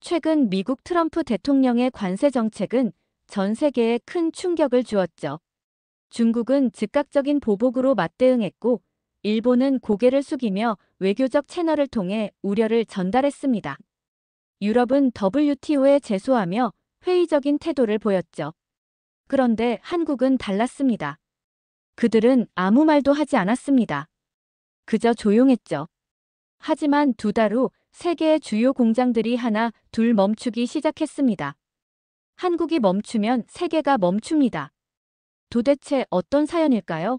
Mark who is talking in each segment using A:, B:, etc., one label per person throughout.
A: 최근 미국 트럼프 대통령의 관세 정책은 전 세계에 큰 충격을 주었죠. 중국은 즉각적인 보복으로 맞대응했고, 일본은 고개를 숙이며 외교적 채널을 통해 우려를 전달했습니다. 유럽은 WTO에 제소하며 회의적인 태도를 보였죠. 그런데 한국은 달랐습니다. 그들은 아무 말도 하지 않았습니다. 그저 조용했죠. 하지만 두 달 후 세계의 주요 공장들이 하나 둘 멈추기 시작했습니다. 한국이 멈추면 세계가 멈춥니다. 도대체 어떤 사연일까요?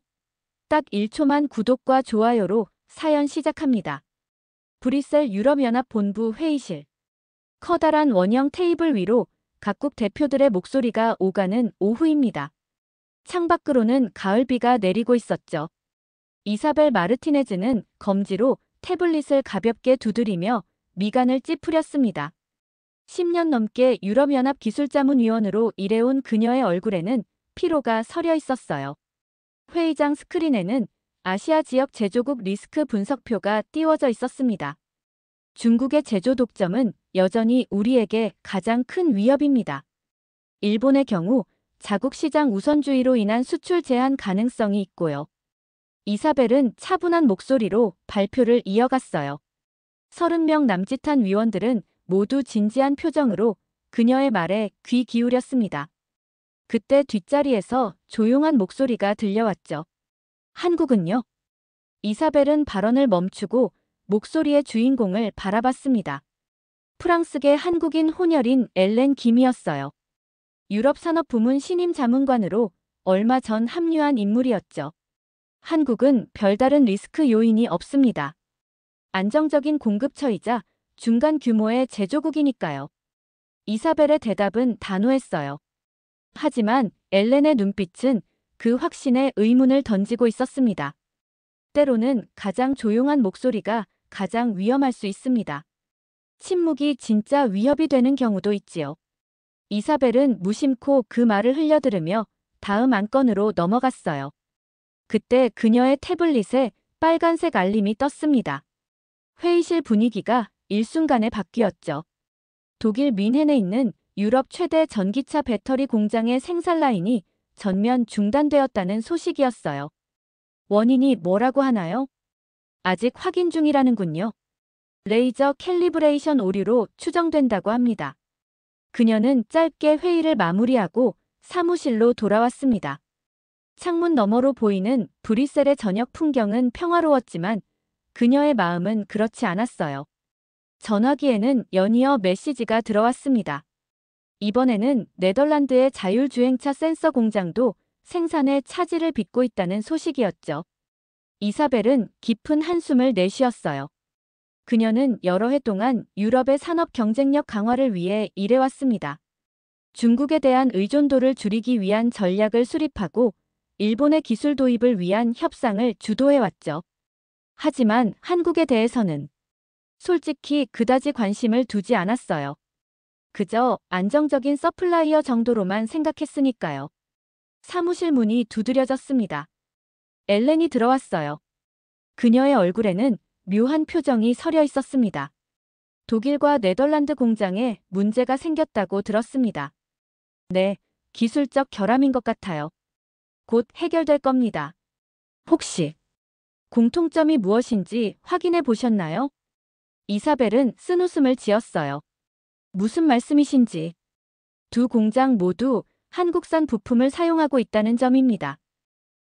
A: 딱 1초만 구독과 좋아요로 사연 시작합니다. 브뤼셀 유럽연합본부 회의실. 커다란 원형 테이블 위로 각국 대표들의 목소리가 오가는 오후입니다. 창밖으로는 가을비가 내리고 있었죠. 이사벨 마르티네즈는 검지로 태블릿을 가볍게 두드리며 미간을 찌푸렸습니다. 10년 넘게 유럽연합 기술자문위원으로 일해온 그녀의 얼굴에는 피로가 서려 있었어요. 회의장 스크린에는 아시아 지역 제조국 리스크 분석표가 띄워져 있었습니다. 중국의 제조 독점은 여전히 우리에게 가장 큰 위협입니다. 일본의 경우 자국 시장 우선주의로 인한 수출 제한 가능성이 있고요. 이사벨은 차분한 목소리로 발표를 이어갔어요. 30명 남짓한 위원들은 모두 진지한 표정으로 그녀의 말에 귀 기울였습니다. 그때 뒷자리에서 조용한 목소리가 들려왔죠. 한국은요? 이사벨은 발언을 멈추고 목소리의 주인공을 바라봤습니다. 프랑스계 한국인 혼혈인 엘렌 김이었어요. 유럽산업부문 신임 자문관으로 얼마 전 합류한 인물이었죠. 한국은 별다른 리스크 요인이 없습니다. 안정적인 공급처이자 중간 규모의 제조국이니까요. 이사벨의 대답은 단호했어요. 하지만 엘렌의 눈빛은 그 확신에 의문을 던지고 있었습니다. 때로는 가장 조용한 목소리가 가장 위험할 수 있습니다. 침묵이 진짜 위협이 되는 경우도 있지요. 이사벨은 무심코 그 말을 흘려들으며 다음 안건으로 넘어갔어요. 그때 그녀의 태블릿에 빨간색 알림이 떴습니다. 회의실 분위기가 일순간에 바뀌었죠. 독일 뮌헨에 있는 유럽 최대 전기차 배터리 공장의 생산 라인이 전면 중단되었다는 소식이었어요. 원인이 뭐라고 하나요? 아직 확인 중이라는군요. 레이저 캘리브레이션 오류로 추정된다고 합니다. 그녀는 짧게 회의를 마무리하고 사무실로 돌아왔습니다. 창문 너머로 보이는 브뤼셀의 저녁 풍경은 평화로웠지만 그녀의 마음은 그렇지 않았어요. 전화기에는 연이어 메시지가 들어왔습니다. 이번에는 네덜란드의 자율주행차 센서 공장도 생산에 차질을 빚고 있다는 소식이었죠. 이사벨은 깊은 한숨을 내쉬었어요. 그녀는 여러 해 동안 유럽의 산업 경쟁력 강화를 위해 일해왔습니다. 중국에 대한 의존도를 줄이기 위한 전략을 수립하고 일본의 기술 도입을 위한 협상을 주도해왔죠. 하지만 한국에 대해서는 솔직히 그다지 관심을 두지 않았어요. 그저 안정적인 서플라이어 정도로만 생각했으니까요. 사무실 문이 두드려졌습니다. 엘렌이 들어왔어요. 그녀의 얼굴에는 묘한 표정이 서려 있었습니다. 독일과 네덜란드 공장에 문제가 생겼다고 들었습니다. 네, 기술적 결함인 것 같아요. 곧 해결될 겁니다. 혹시 공통점이 무엇인지 확인해 보셨나요? 이사벨은 쓴웃음을 지었어요. 무슨 말씀이신지. 두 공장 모두 한국산 부품을 사용하고 있다는 점입니다.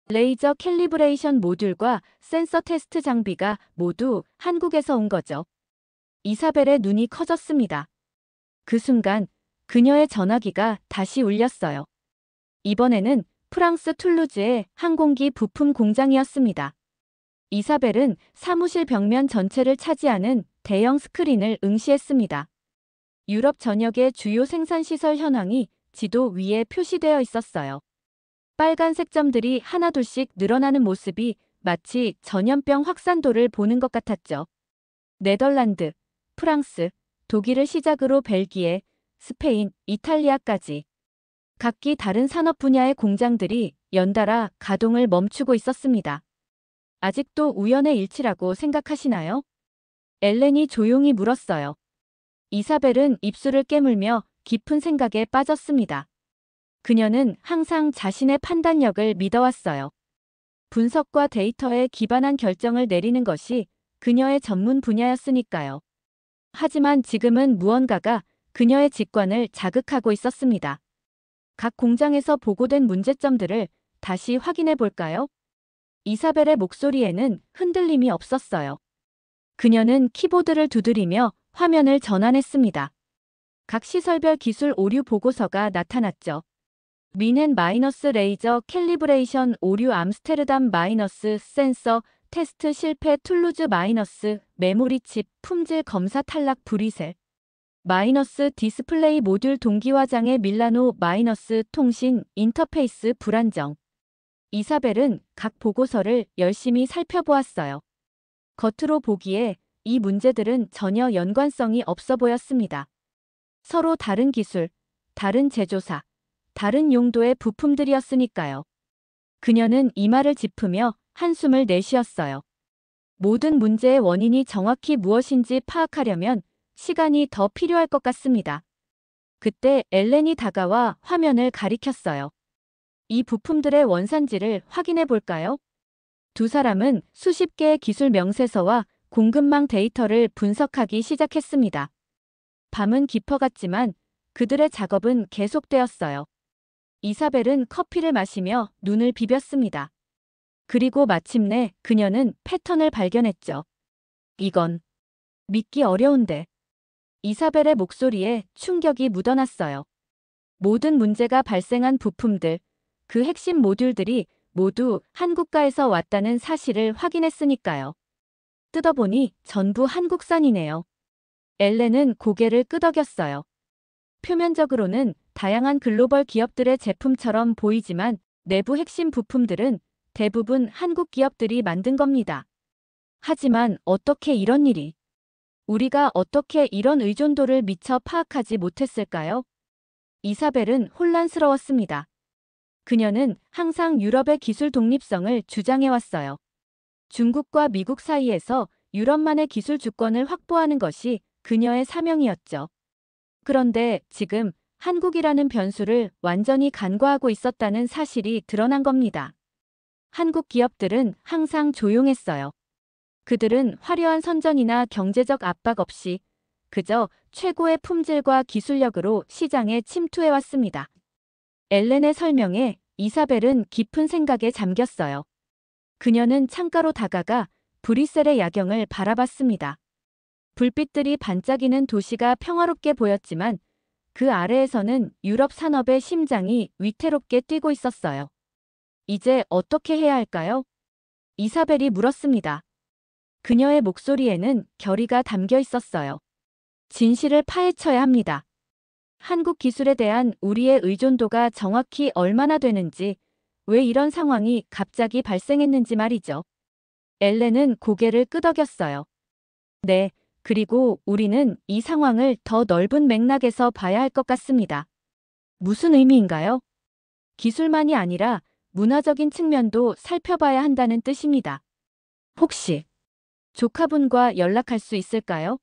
A: 레이저 캘리브레이션 모듈과 센서 테스트 장비가 모두 한국에서 온 거죠. 이사벨의 눈이 커졌습니다. 그 순간 그녀의 전화기가 다시 울렸어요. 이번에는 프랑스 툴루즈의 항공기 부품 공장이었습니다. 이사벨은 사무실 벽면 전체를 차지하는 대형 스크린을 응시했습니다. 유럽 전역의 주요 생산시설 현황이 지도 위에 표시되어 있었어요. 빨간색 점들이 하나둘씩 늘어나는 모습이 마치 전염병 확산도를 보는 것 같았죠. 네덜란드, 프랑스, 독일을 시작으로 벨기에, 스페인, 이탈리아까지 각기 다른 산업 분야의 공장들이 연달아 가동을 멈추고 있었습니다. 아직도 우연의 일치라고 생각하시나요? 엘렌이 조용히 물었어요. 이사벨은 입술을 깨물며 깊은 생각에 빠졌습니다. 그녀는 항상 자신의 판단력을 믿어왔어요. 분석과 데이터에 기반한 결정을 내리는 것이 그녀의 전문 분야였으니까요. 하지만 지금은 무언가가 그녀의 직관을 자극하고 있었습니다. 각 공장에서 보고된 문제점들을 다시 확인해 볼까요? 이사벨의 목소리에는 흔들림이 없었어요. 그녀는 키보드를 두드리며 화면을 전환했습니다. 각 시설별 기술 오류 보고서가 나타났죠. 미넨 마이너스 레이저 캘리브레이션 오류 암스테르담 마이너스 센서 테스트 실패 툴루즈 마이너스 메모리 칩 품질 검사 탈락 브리셀 마이너스 디스플레이 모듈 동기화 장애 밀라노 마이너스 통신 인터페이스 불안정. 이사벨은 각 보고서를 열심히 살펴보았어요. 겉으로 보기에 이 문제들은 전혀 연관성이 없어 보였습니다. 서로 다른 기술, 다른 제조사, 다른 용도의 부품들이었으니까요. 그녀는 이마를 짚으며 한숨을 내쉬었어요. 모든 문제의 원인이 정확히 무엇인지 파악하려면 시간이 더 필요할 것 같습니다. 그때 엘렌이 다가와 화면을 가리켰어요. 이 부품들의 원산지를 확인해 볼까요? 두 사람은 수십 개의 기술 명세서와 공급망 데이터를 분석하기 시작했습니다. 밤은 깊어갔지만 그들의 작업은 계속되었어요. 이사벨은 커피를 마시며 눈을 비볐습니다. 그리고 마침내 그녀는 패턴을 발견했죠. 이건 믿기 어려운데. 이사벨의 목소리에 충격이 묻어났어요. 모든 문제가 발생한 부품들, 그 핵심 모듈들이 모두 한국가에서 왔다는 사실을 확인했으니까요. 뜯어보니 전부 한국산이네요. 엘렌은 고개를 끄덕였어요. 표면적으로는 다양한 글로벌 기업들의 제품처럼 보이지만 내부 핵심 부품들은 대부분 한국 기업들이 만든 겁니다. 하지만 어떻게 이런 일이? 우리가 어떻게 이런 의존도를 미처 파악하지 못했을까요? 이사벨은 혼란스러웠습니다. 그녀는 항상 유럽의 기술 독립성을 주장해왔어요. 중국과 미국 사이에서 유럽만의 기술 주권을 확보하는 것이 그녀의 사명이었죠. 그런데 지금 한국이라는 변수를 완전히 간과하고 있었다는 사실이 드러난 겁니다. 한국 기업들은 항상 조용했어요. 그들은 화려한 선전이나 경제적 압박 없이 그저 최고의 품질과 기술력으로 시장에 침투해왔습니다. 엘렌의 설명에 이사벨은 깊은 생각에 잠겼어요. 그녀는 창가로 다가가 브뤼셀의 야경을 바라봤습니다. 불빛들이 반짝이는 도시가 평화롭게 보였지만 그 아래에서는 유럽 산업의 심장이 위태롭게 뛰고 있었어요. 이제 어떻게 해야 할까요? 이사벨이 물었습니다. 그녀의 목소리에는 결의가 담겨 있었어요. 진실을 파헤쳐야 합니다. 한국 기술에 대한 우리의 의존도가 정확히 얼마나 되는지, 왜 이런 상황이 갑자기 발생했는지 말이죠. 엘렌은 고개를 끄덕였어요. 네, 그리고 우리는 이 상황을 더 넓은 맥락에서 봐야 할 것 같습니다. 무슨 의미인가요? 기술만이 아니라 문화적인 측면도 살펴봐야 한다는 뜻입니다. 혹시 조카분과 연락할 수 있을까요?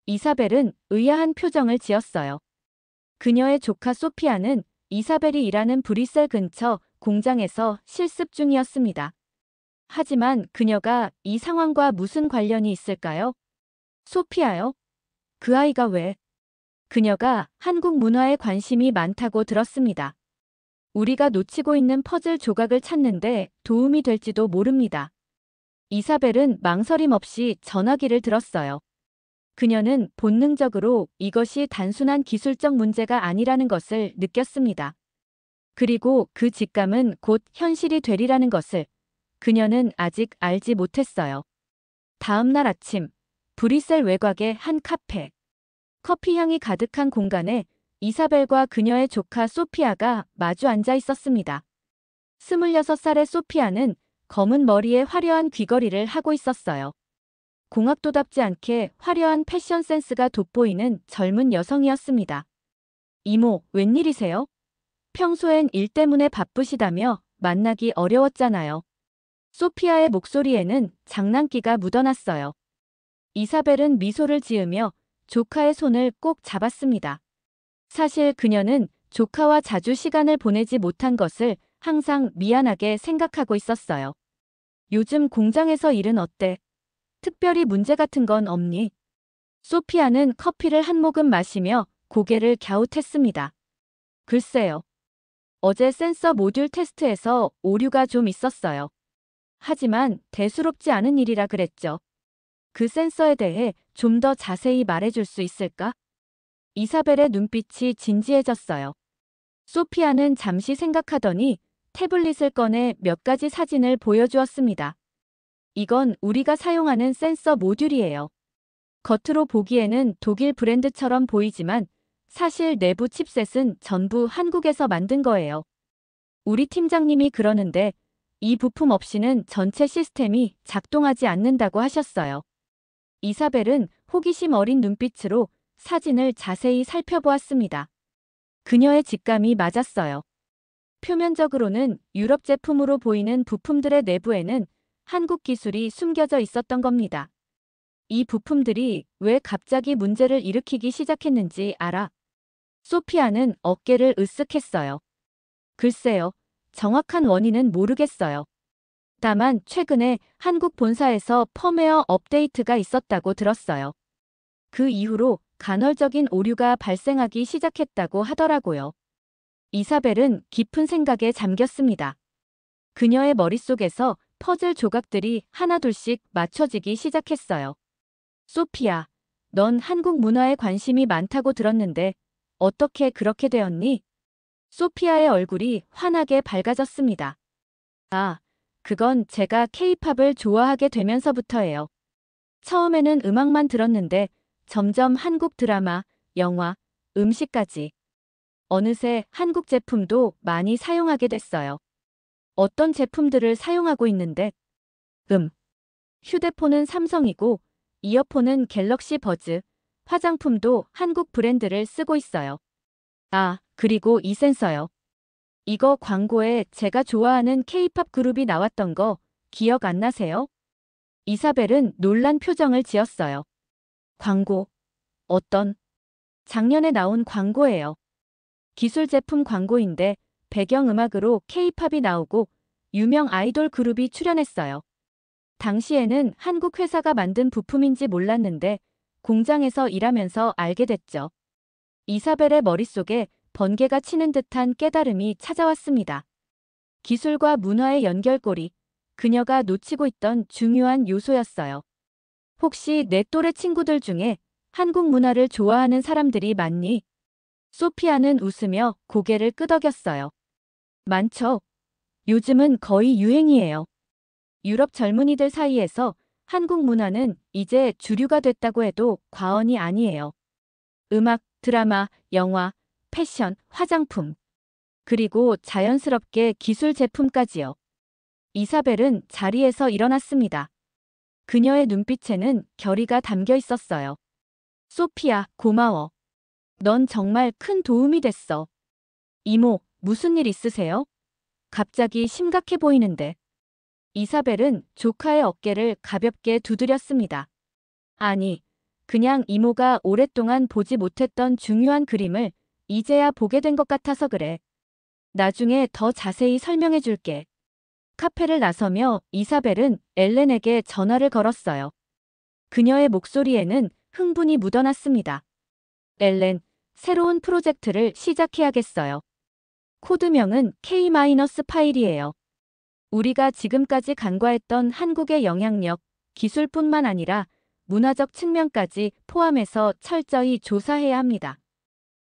A: 이사벨은 의아한 표정을 지었어요. 그녀의 조카 소피아는 이사벨이 일하는 브뤼셀 근처 공장에서 실습 중이었습니다. 하지만 그녀가 이 상황과 무슨 관련이 있을까요? 소피아요? 그 아이가 왜? 그녀가 한국 문화에 관심이 많다고 들었습니다. 우리가 놓치고 있는 퍼즐 조각을 찾는데 도움이 될지도 모릅니다. 이사벨은 망설임 없이 전화기를 들었어요. 그녀는 본능적으로 이것이 단순한 기술적 문제가 아니라는 것을 느꼈습니다. 그리고 그 직감은 곧 현실이 되리라는 것을 그녀는 아직 알지 못했어요. 다음 날 아침, 브뤼셀 외곽의 한 카페. 커피 향이 가득한 공간에 이사벨과 그녀의 조카 소피아가 마주 앉아 있었습니다. 26살의 소피아는 검은 머리에 화려한 귀걸이를 하고 있었어요. 공학도답지 않게 화려한 패션 센스가 돋보이는 젊은 여성이었습니다. 이모, 웬일이세요? 평소엔 일 때문에 바쁘시다며 만나기 어려웠잖아요. 소피아의 목소리에는 장난기가 묻어났어요. 이사벨은 미소를 지으며 조카의 손을 꼭 잡았습니다. 사실 그녀는 조카와 자주 시간을 보내지 못한 것을 항상 미안하게 생각하고 있었어요. 요즘 공장에서 일은 어때? 특별히 문제 같은 건 없니? 소피아는 커피를 한 모금 마시며 고개를 갸웃했습니다. 글쎄요. 어제 센서 모듈 테스트에서 오류가 좀 있었어요. 하지만 대수롭지 않은 일이라 그랬죠. 그 센서에 대해 좀 더 자세히 말해줄 수 있을까? 이사벨의 눈빛이 진지해졌어요. 소피아는 잠시 생각하더니 태블릿을 꺼내 몇 가지 사진을 보여주었습니다. 이건 우리가 사용하는 센서 모듈이에요. 겉으로 보기에는 독일 브랜드처럼 보이지만 사실 내부 칩셋은 전부 한국에서 만든 거예요. 우리 팀장님이 그러는데 이 부품 없이는 전체 시스템이 작동하지 않는다고 하셨어요. 이사벨은 호기심 어린 눈빛으로 사진을 자세히 살펴보았습니다. 그녀의 직감이 맞았어요. 표면적으로는 유럽 제품으로 보이는 부품들의 내부에는 한국 기술이 숨겨져 있었던 겁니다. 이 부품들이 왜 갑자기 문제를 일으키기 시작했는지 알아? 소피아는 어깨를 으쓱했어요. 글쎄요. 정확한 원인은 모르겠어요. 다만 최근에 한국 본사에서 펌웨어 업데이트가 있었다고 들었어요. 그 이후로 간헐적인 오류가 발생하기 시작했다고 하더라고요. 이사벨은 깊은 생각에 잠겼습니다. 그녀의 머릿속에서 퍼즐 조각들이 하나둘씩 맞춰지기 시작했어요. 소피아, 넌 한국 문화에 관심이 많다고 들었는데 어떻게 그렇게 되었니? 소피아의 얼굴이 환하게 밝아졌습니다. 아, 그건 제가 케이팝을 좋아하게 되면서부터예요. 처음에는 음악만 들었는데 점점 한국 드라마, 영화, 음식까지 어느새 한국 제품도 많이 사용하게 됐어요. 어떤 제품들을 사용하고 있는데? 휴대폰은 삼성이고 이어폰은 갤럭시 버즈, 화장품도 한국 브랜드를 쓰고 있어요. 아, 그리고 이 센서요. 이거 광고에 제가 좋아하는 케이팝 그룹이 나왔던 거 기억 안 나세요? 이사벨은 놀란 표정을 지었어요. 광고. 어떤? 작년에 나온 광고예요. 기술 제품 광고인데 배경음악으로 케이팝이 나오고 유명 아이돌 그룹이 출연했어요. 당시에는 한국 회사가 만든 부품인지 몰랐는데 공장에서 일하면서 알게 됐죠. 이사벨의 머릿속에 번개가 치는 듯한 깨달음이 찾아왔습니다. 기술과 문화의 연결고리, 그녀가 놓치고 있던 중요한 요소였어요. 혹시 내 또래 친구들 중에 한국 문화를 좋아하는 사람들이 많니? 소피아는 웃으며 고개를 끄덕였어요. 많죠. 요즘은 거의 유행이에요. 유럽 젊은이들 사이에서 한국 문화는 이제 주류가 됐다고 해도 과언이 아니에요. 음악, 드라마, 영화, 패션, 화장품, 그리고 자연스럽게 기술 제품까지요. 이사벨은 자리에서 일어났습니다. 그녀의 눈빛에는 결의가 담겨 있었어요. 소피아, 고마워. 넌 정말 큰 도움이 됐어. 이모, 무슨 일 있으세요? 갑자기 심각해 보이는데. 이사벨은 조카의 어깨를 가볍게 두드렸습니다. 아니, 그냥 이모가 오랫동안 보지 못했던 중요한 그림을 이제야 보게 된 것 같아서 그래. 나중에 더 자세히 설명해 줄게. 카페를 나서며 이사벨은 엘렌에게 전화를 걸었어요. 그녀의 목소리에는 흥분이 묻어났습니다. 엘렌, 새로운 프로젝트를 시작해야겠어요. 코드명은 K-파일이에요. 우리가 지금까지 간과했던 한국의 영향력, 기술뿐만 아니라 문화적 측면까지 포함해서 철저히 조사해야 합니다.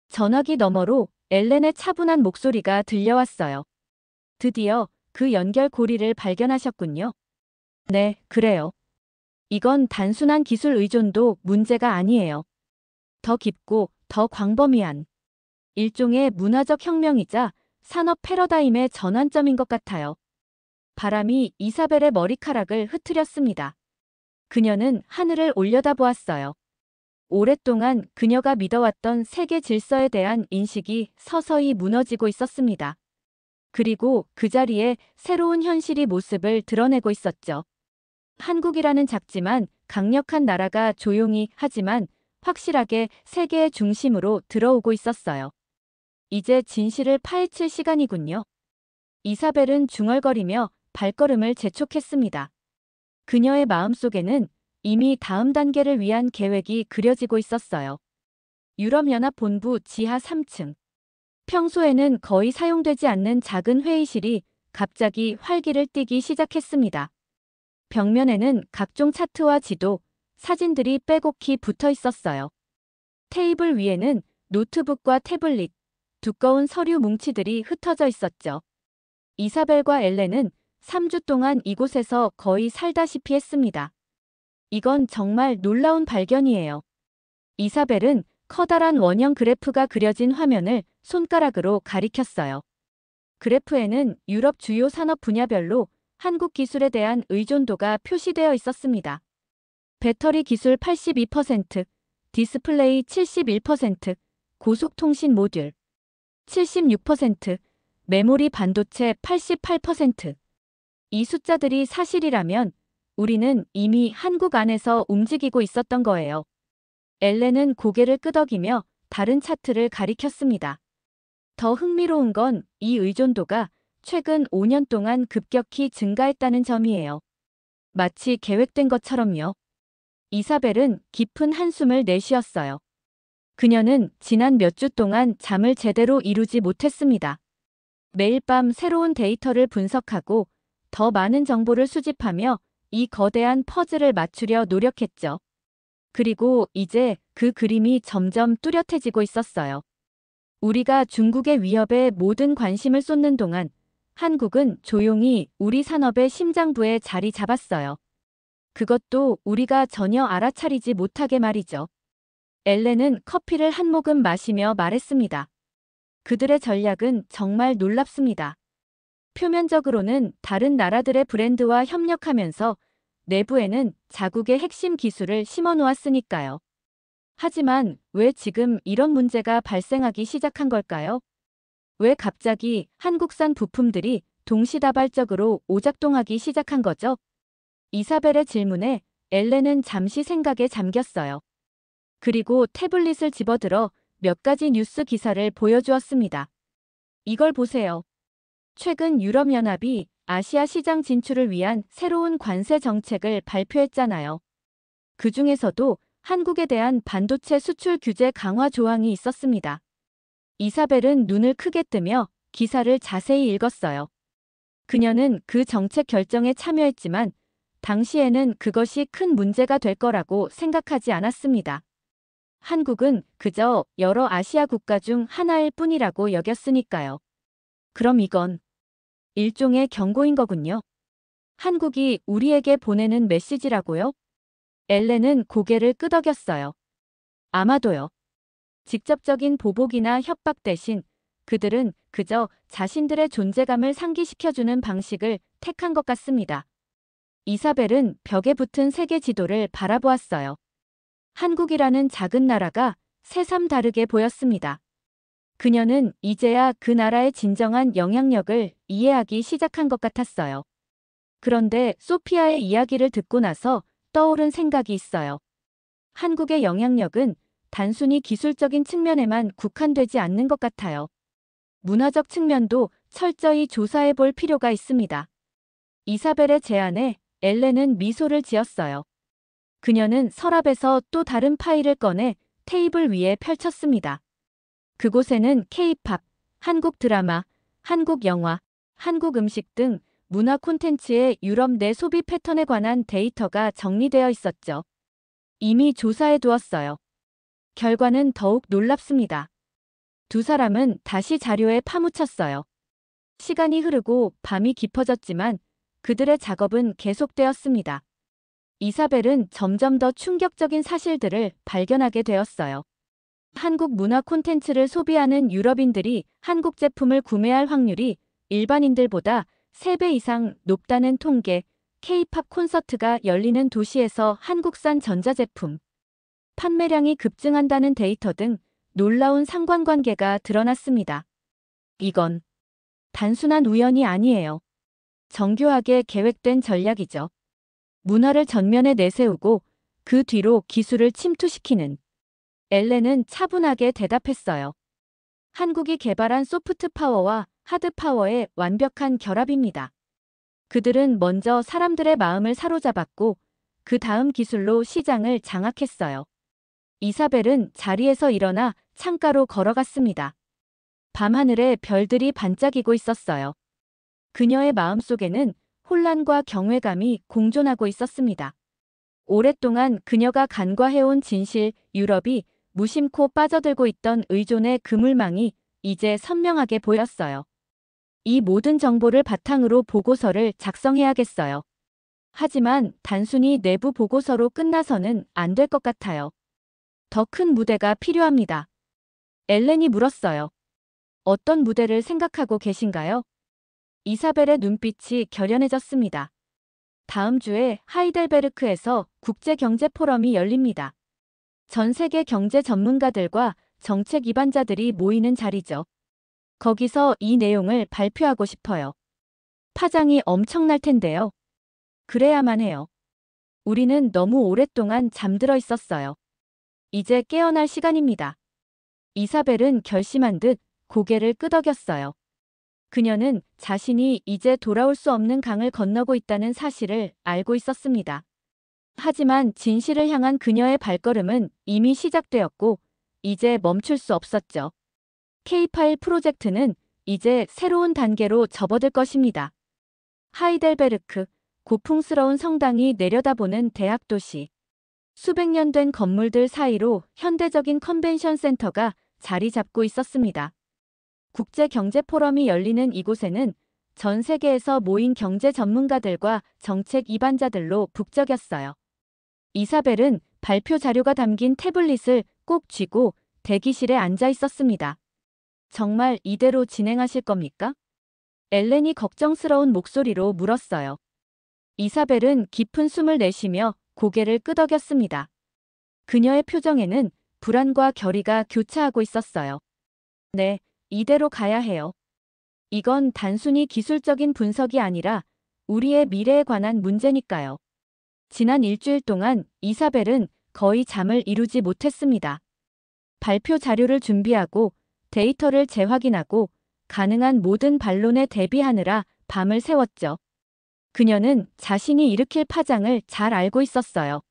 A: 전화기 너머로 엘렌의 차분한 목소리가 들려왔어요. 드디어 그 연결고리를 발견하셨군요. 네, 그래요. 이건 단순한 기술 의존도 문제가 아니에요. 더 깊고 더 광범위한 일종의 문화적 혁명이자 산업 패러다임의 전환점인 것 같아요. 바람이 이사벨의 머리카락을 흐트렸습니다. 그녀는 하늘을 올려다보았어요. 오랫동안 그녀가 믿어왔던 세계 질서에 대한 인식이 서서히 무너지고 있었습니다. 그리고 그 자리에 새로운 현실이 모습을 드러내고 있었죠. 한국이라는 작지만 강력한 나라가 조용히 하지만 확실하게 세계의 중심으로 들어오고 있었어요. 이제 진실을 파헤칠 시간이군요. 이사벨은 중얼거리며 발걸음을 재촉했습니다. 그녀의 마음속에는 이미 다음 단계를 위한 계획이 그려지고 있었어요. 유럽연합 본부 지하 3층. 평소에는 거의 사용되지 않는 작은 회의실이 갑자기 활기를 띠기 시작했습니다. 벽면에는 각종 차트와 지도, 사진들이 빼곡히 붙어 있었어요. 테이블 위에는 노트북과 태블릿, 두꺼운 서류 뭉치들이 흩어져 있었죠. 이사벨과 엘렌은 3주 동안 이곳에서 거의 살다시피 했습니다. 이건 정말 놀라운 발견이에요. 이사벨은 커다란 원형 그래프가 그려진 화면을 손가락으로 가리켰어요. 그래프에는 유럽 주요 산업 분야별로 한국 기술에 대한 의존도가 표시되어 있었습니다. 배터리 기술 82%, 디스플레이 71%, 고속통신 모듈 76%, 메모리 반도체 88%. 이 숫자들이 사실이라면 우리는 이미 한국 안에서 움직이고 있었던 거예요. 엘렌은 고개를 끄덕이며 다른 차트를 가리켰습니다. 더 흥미로운 건 이 의존도가 최근 5년 동안 급격히 증가했다는 점이에요. 마치 계획된 것처럼요. 이사벨은 깊은 한숨을 내쉬었어요. 그녀는 지난 몇 주 동안 잠을 제대로 이루지 못했습니다. 매일 밤 새로운 데이터를 분석하고 더 많은 정보를 수집하며 이 거대한 퍼즐을 맞추려 노력했죠. 그리고 이제 그 그림이 점점 뚜렷해지고 있었어요. 우리가 중국의 위협에 모든 관심을 쏟는 동안 한국은 조용히 우리 산업의 심장부에 자리 잡았어요. 그것도 우리가 전혀 알아차리지 못하게 말이죠. 엘렌은 커피를 한 모금 마시며 말했습니다. 그들의 전략은 정말 놀랍습니다. 표면적으로는 다른 나라들의 브랜드와 협력하면서 내부에는 자국의 핵심 기술을 심어 놓았으니까요. 하지만 왜 지금 이런 문제가 발생하기 시작한 걸까요? 왜 갑자기 한국산 부품들이 동시다발적으로 오작동하기 시작한 거죠? 이사벨의 질문에 엘렌은 잠시 생각에 잠겼어요. 그리고 태블릿을 집어들어 몇 가지 뉴스 기사를 보여주었습니다. 이걸 보세요. 최근 유럽연합이 아시아 시장 진출을 위한 새로운 관세 정책을 발표했잖아요. 그 중에서도 한국에 대한 반도체 수출 규제 강화 조항이 있었습니다. 이사벨은 눈을 크게 뜨며 기사를 자세히 읽었어요. 그녀는 그 정책 결정에 참여했지만 당시에는 그것이 큰 문제가 될 거라고 생각하지 않았습니다. 한국은 그저 여러 아시아 국가 중 하나일 뿐이라고 여겼으니까요. 그럼 이건 일종의 경고인 거군요. 한국이 우리에게 보내는 메시지라고요? 엘렌은 고개를 끄덕였어요. 아마도요. 직접적인 보복이나 협박 대신 그들은 그저 자신들의 존재감을 상기시켜주는 방식을 택한 것 같습니다. 이사벨은 벽에 붙은 세계 지도를 바라보았어요. 한국이라는 작은 나라가 새삼 다르게 보였습니다. 그녀는 이제야 그 나라의 진정한 영향력을 이해하기 시작한 것 같았어요. 그런데 소피아의 이야기를 듣고 나서 떠오른 생각이 있어요. 한국의 영향력은 단순히 기술적인 측면에만 국한되지 않는 것 같아요. 문화적 측면도 철저히 조사해 볼 필요가 있습니다. 이사벨의 제안에 엘렌은 미소를 지었어요. 그녀는 서랍에서 또 다른 파일을 꺼내 테이블 위에 펼쳤습니다. 그곳에는 K-팝, 한국 드라마, 한국 영화, 한국 음식 등 문화 콘텐츠의 유럽 내 소비 패턴에 관한 데이터가 정리되어 있었죠. 이미 조사해 두었어요. 결과는 더욱 놀랍습니다. 두 사람은 다시 자료에 파묻혔어요. 시간이 흐르고 밤이 깊어졌지만 그들의 작업은 계속되었습니다. 이사벨은 점점 더 충격적인 사실들을 발견하게 되었어요. 한국 문화 콘텐츠를 소비하는 유럽인들이 한국 제품을 구매할 확률이 일반인들보다 3배 이상 높다는 통계, K-팝 콘서트가 열리는 도시에서 한국산 전자제품 판매량이 급증한다는 데이터 등 놀라운 상관관계가 드러났습니다. 이건 단순한 우연이 아니에요. 정교하게 계획된 전략이죠. 문화를 전면에 내세우고 그 뒤로 기술을 침투시키는 엘렌은 차분하게 대답했어요. 한국이 개발한 소프트 파워와 하드 파워의 완벽한 결합입니다. 그들은 먼저 사람들의 마음을 사로잡았고 그 다음 기술로 시장을 장악했어요. 이사벨은 자리에서 일어나 창가로 걸어갔습니다. 밤하늘에 별들이 반짝이고 있었어요. 그녀의 마음속에는 혼란과 경외감이 공존하고 있었습니다. 오랫동안 그녀가 간과해온 진실, 유럽이 무심코 빠져들고 있던 의존의 그물망이 이제 선명하게 보였어요. 이 모든 정보를 바탕으로 보고서를 작성해야겠어요. 하지만 단순히 내부 보고서로 끝나서는 안 될 것 같아요. 더 큰 무대가 필요합니다. 엘렌이 물었어요. 어떤 무대를 생각하고 계신가요? 이사벨의 눈빛이 결연해졌습니다. 다음 주에 하이델베르크에서 국제경제포럼이 열립니다. 전 세계 경제 전문가들과 정책 입안자들이 모이는 자리죠. 거기서 이 내용을 발표하고 싶어요. 파장이 엄청날 텐데요. 그래야만 해요. 우리는 너무 오랫동안 잠들어 있었어요. 이제 깨어날 시간입니다. 이사벨은 결심한 듯 고개를 끄덕였어요. 그녀는 자신이 이제 돌아올 수 없는 강을 건너고 있다는 사실을 알고 있었습니다. 하지만 진실을 향한 그녀의 발걸음은 이미 시작되었고 이제 멈출 수 없었죠. K-파일 프로젝트는 이제 새로운 단계로 접어들 것입니다. 하이델베르크, 고풍스러운 성당이 내려다보는 대학 도시. 수백 년 된 건물들 사이로 현대적인 컨벤션 센터가 자리 잡고 있었습니다. 국제경제포럼이 열리는 이곳에는 전 세계에서 모인 경제 전문가들과 정책 입안자들로 북적였어요. 이사벨은 발표 자료가 담긴 태블릿을 꼭 쥐고 대기실에 앉아 있었습니다. 정말 이대로 진행하실 겁니까? 엘렌이 걱정스러운 목소리로 물었어요. 이사벨은 깊은 숨을 내쉬며 고개를 끄덕였습니다. 그녀의 표정에는 불안과 결의가 교차하고 있었어요. 네, 이대로 가야 해요. 이건 단순히 기술적인 분석이 아니라 우리의 미래에 관한 문제니까요. 지난 일주일 동안 이사벨은 거의 잠을 이루지 못했습니다. 발표 자료를 준비하고 데이터를 재확인하고 가능한 모든 반론에 대비하느라 밤을 새웠죠. 그녀는 자신이 일으킬 파장을 잘 알고 있었어요.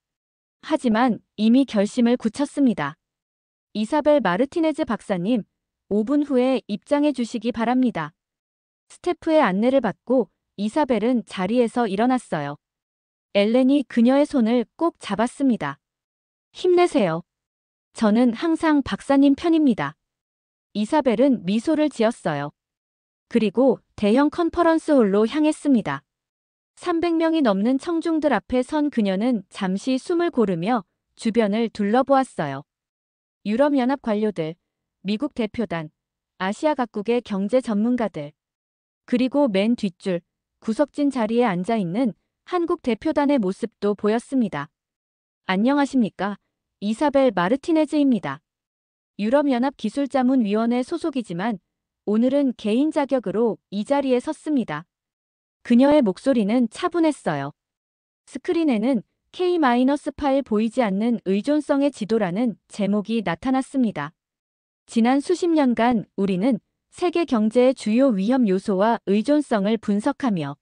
A: 하지만 이미 결심을 굳혔습니다. 이사벨 마르티네즈 박사님, 5분 후에 입장해 주시기 바랍니다. 스태프의 안내를 받고 이사벨은 자리에서 일어났어요. 엘렌이 그녀의 손을 꼭 잡았습니다. 힘내세요. 저는 항상 박사님 편입니다. 이사벨은 미소를 지었어요. 그리고 대형 컨퍼런스홀로 향했습니다. 300명이 넘는 청중들 앞에 선 그녀는 잠시 숨을 고르며 주변을 둘러보았어요. 유럽연합 관료들, 미국 대표단, 아시아 각국의 경제 전문가들, 그리고 맨 뒷줄, 구석진 자리에 앉아있는 한국 대표단의 모습도 보였습니다. 안녕하십니까? 이사벨 마르티네즈입니다. 유럽연합기술자문위원회 소속이지만 오늘은 개인 자격으로 이 자리에 섰습니다. 그녀의 목소리는 차분했어요. 스크린에는 K-파일 보이지 않는 의존성의 지도라는 제목이 나타났습니다. 지난 수십 년간 우리는 세계 경제의 주요 위험 요소와 의존성을 분석하며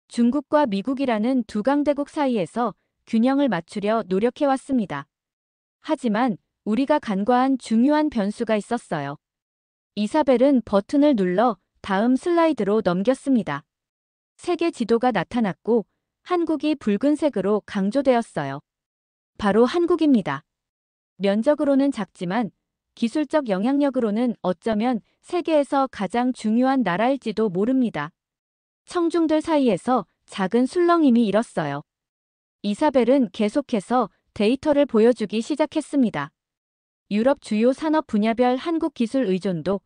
A: 중국과 미국이라는 두 강대국 사이에서 균형을 맞추려 노력해왔습니다. 하지만 우리가 간과한 중요한 변수가 있었어요. 이사벨은 버튼을 눌러 다음 슬라이드로 넘겼습니다. 세계 지도가 나타났고 한국이 붉은색으로 강조되었어요. 바로 한국입니다. 면적으로는 작지만 기술적 영향력으로는 어쩌면 세계에서 가장 중요한 나라일지도 모릅니다. 청중들 사이에서 작은 술렁임이 일었어요. 이사벨은 계속해서 데이터를 보여주기 시작했습니다. 유럽 주요 산업 분야별 한국 기술 의존도,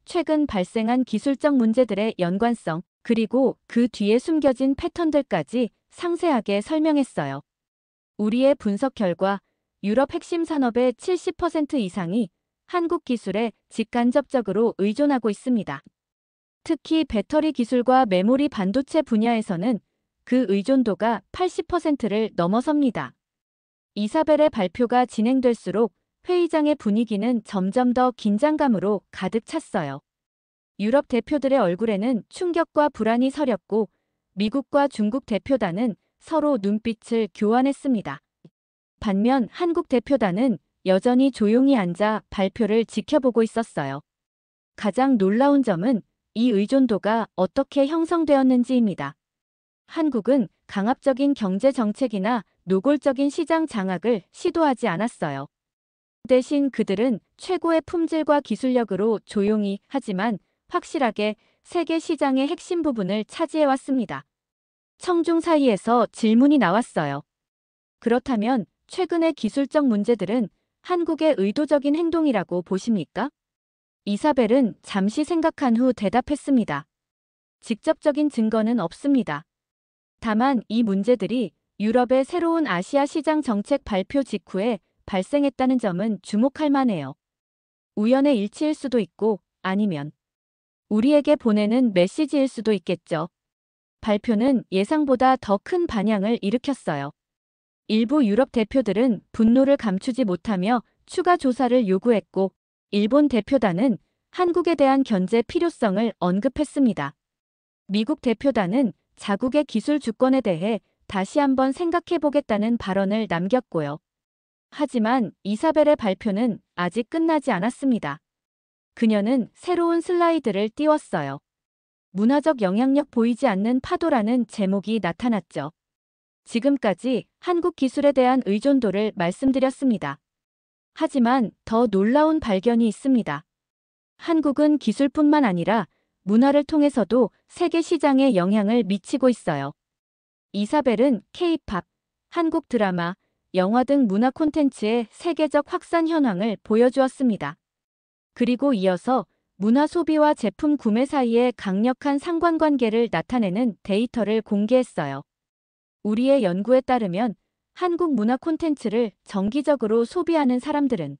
A: 최근 발생한 기술적 문제들의 연관성, 그리고 그 뒤에 숨겨진 패턴들까지 상세하게 설명했어요. 우리의 분석 결과 유럽 핵심 산업의 70% 이상이 한국 기술에 직간접적으로 의존하고 있습니다. 특히 배터리 기술과 메모리 반도체 분야에서는 그 의존도가 80%를 넘어섭니다. 이사벨의 발표가 진행될수록 회의장의 분위기는 점점 더 긴장감으로 가득 찼어요. 유럽 대표들의 얼굴에는 충격과 불안이 서렸고 미국과 중국 대표단은 서로 눈빛을 교환했습니다. 반면 한국 대표단은 여전히 조용히 앉아 발표를 지켜보고 있었어요. 가장 놀라운 점은 이 의존도가 어떻게 형성되었는지입니다. 한국은 강압적인 경제 정책이나 노골적인 시장 장악을 시도하지 않았어요. 대신 그들은 최고의 품질과 기술력으로 조용히 하지만 확실하게 세계 시장의 핵심 부분을 차지해왔습니다. 청중 사이에서 질문이 나왔어요. 그렇다면 최근의 기술적 문제들은 한국의 의도적인 행동이라고 보십니까? 이사벨은 잠시 생각한 후 대답했습니다. 직접적인 증거는 없습니다. 다만 이 문제들이 유럽의 새로운 아시아 시장 정책 발표 직후에 발생했다는 점은 주목할 만해요. 우연의 일치일 수도 있고 아니면 우리에게 보내는 메시지일 수도 있겠죠. 발표는 예상보다 더 큰 반향을 일으켰어요. 일부 유럽 대표들은 분노를 감추지 못하며 추가 조사를 요구했고 일본 대표단은 한국에 대한 견제 필요성을 언급했습니다. 미국 대표단은 자국의 기술 주권에 대해 다시 한번 생각해보겠다는 발언을 남겼고요. 하지만 이사벨의 발표는 아직 끝나지 않았습니다. 그녀는 새로운 슬라이드를 띄웠어요. 문화적 영향력 보이지 않는 파도라는 제목이 나타났죠. 지금까지 한국 기술에 대한 의존도를 말씀드렸습니다. 하지만 더 놀라운 발견이 있습니다. 한국은 기술뿐만 아니라 문화를 통해서도 세계 시장에 영향을 미치고 있어요. 이사벨은 K-팝, 한국 드라마, 영화 등 문화 콘텐츠의 세계적 확산 현황을 보여주었습니다. 그리고 이어서 문화 소비와 제품 구매 사이의 강력한 상관관계를 나타내는 데이터를 공개했어요. 우리의 연구에 따르면 한국 문화 콘텐츠를 정기적으로 소비하는 사람들은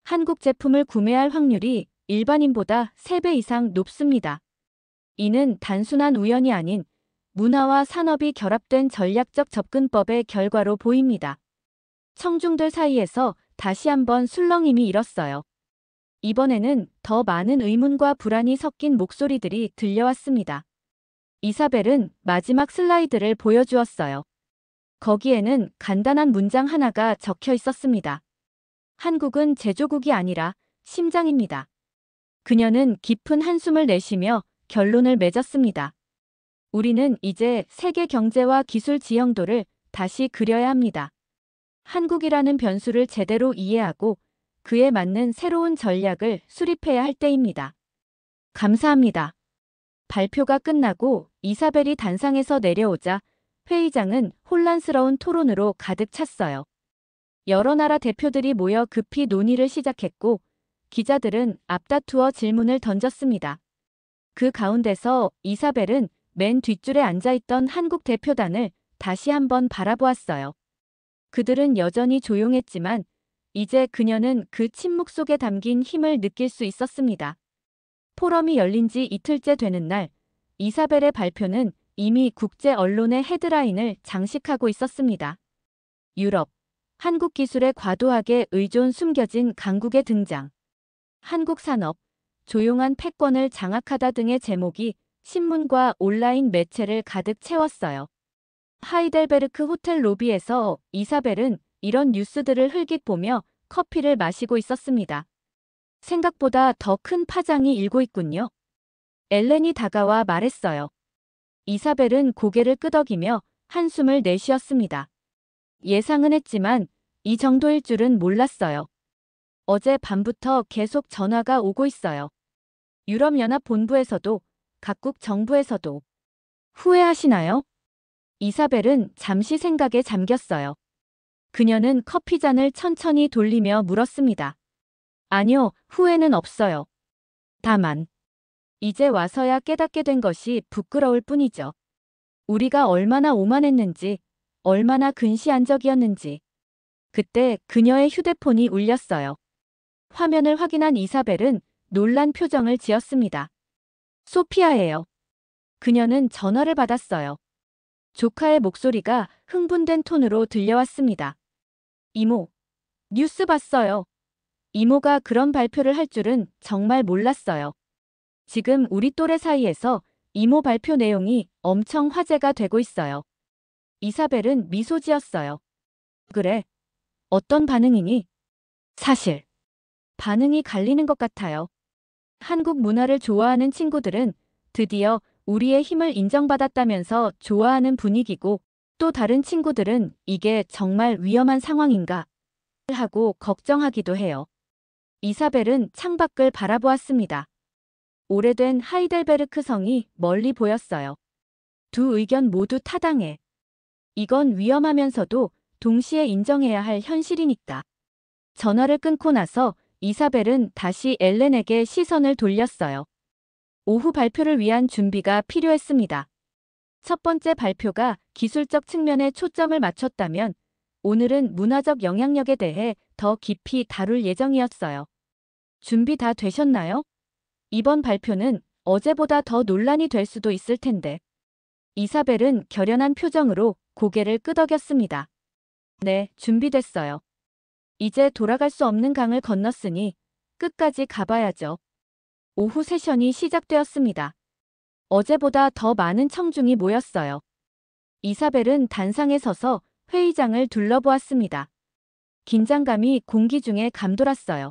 A: 한국 제품을 구매할 확률이 일반인보다 3배 이상 높습니다. 이는 단순한 우연이 아닌 문화와 산업이 결합된 전략적 접근법의 결과로 보입니다. 청중들 사이에서 다시 한번 술렁임이 일었어요. 이번에는 더 많은 의문과 불안이 섞인 목소리들이 들려왔습니다. 이사벨은 마지막 슬라이드를 보여주었어요. 거기에는 간단한 문장 하나가 적혀 있었습니다. 한국은 제조국이 아니라 심장입니다. 그녀는 깊은 한숨을 내쉬며 결론을 맺었습니다. 우리는 이제 세계 경제와 기술 지형도를 다시 그려야 합니다. 한국이라는 변수를 제대로 이해하고 그에 맞는 새로운 전략을 수립해야 할 때입니다. 감사합니다. 발표가 끝나고 이사벨이 단상에서 내려오자 회의장은 혼란스러운 토론으로 가득 찼어요. 여러 나라 대표들이 모여 급히 논의를 시작했고 기자들은 앞다투어 질문을 던졌습니다. 그 가운데서 이사벨은 맨 뒷줄에 앉아있던 한국 대표단을 다시 한번 바라보았어요. 그들은 여전히 조용했지만 이제 그녀는 그 침묵 속에 담긴 힘을 느낄 수 있었습니다. 포럼이 열린 지 이틀째 되는 날, 이사벨의 발표는 이미 국제 언론의 헤드라인을 장식하고 있었습니다. 유럽, 한국 기술에 과도하게 의존 숨겨진 강국의 등장. 한국 산업, 조용한 패권을 장악하다 등의 제목이 신문과 온라인 매체를 가득 채웠어요. 하이델베르크 호텔 로비에서 이사벨은 이런 뉴스들을 흘깃보며 커피를 마시고 있었습니다. 생각보다 더 큰 파장이 일고 있군요. 엘렌이 다가와 말했어요. 이사벨은 고개를 끄덕이며 한숨을 내쉬었습니다. 예상은 했지만 이 정도일 줄은 몰랐어요. 어제 밤부터 계속 전화가 오고 있어요. 유럽연합 본부에서도 각국 정부에서도. 후회하시나요? 이사벨은 잠시 생각에 잠겼어요. 그녀는 커피잔을 천천히 돌리며 물었습니다. 아니요, 후회는 없어요. 다만 이제 와서야 깨닫게 된 것이 부끄러울 뿐이죠. 우리가 얼마나 오만했는지, 얼마나 근시안적이었는지. 그때 그녀의 휴대폰이 울렸어요. 화면을 확인한 이사벨은 놀란 표정을 지었습니다. 소피아예요. 그녀는 전화를 받았어요. 조카의 목소리가 흥분된 톤으로 들려왔습니다. 이모, 뉴스 봤어요. 이모가 그런 발표를 할 줄은 정말 몰랐어요. 지금 우리 또래 사이에서 이모 발표 내용이 엄청 화제가 되고 있어요. 이사벨은 미소 지었어요. 그래. 어떤 반응이니? 사실 반응이 갈리는 것 같아요. 한국 문화를 좋아하는 친구들은 드디어 우리의 힘을 인정받았다면서 좋아하는 분위기고, 또 다른 친구들은 이게 정말 위험한 상황인가 하고 걱정하기도 해요. 이사벨은 창밖을 바라보았습니다. 오래된 하이델베르크 성이 멀리 보였어요. 두 의견 모두 타당해. 이건 위험하면서도 동시에 인정해야 할 현실이니까. 전화를 끊고 나서 이사벨은 다시 엘렌에게 시선을 돌렸어요. 오후 발표를 위한 준비가 필요했습니다. 첫 번째 발표가 기술적 측면에 초점을 맞췄다면, 오늘은 문화적 영향력에 대해 더 깊이 다룰 예정이었어요. 준비 다 되셨나요? 이번 발표는 어제보다 더 논란이 될 수도 있을 텐데. 이사벨은 결연한 표정으로 고개를 끄덕였습니다. 네, 준비됐어요. 이제 돌아갈 수 없는 강을 건넜으니 끝까지 가봐야죠. 오후 세션이 시작되었습니다. 어제보다 더 많은 청중이 모였어요. 이사벨은 단상에 서서 회의장을 둘러보았습니다. 긴장감이 공기 중에 감돌았어요.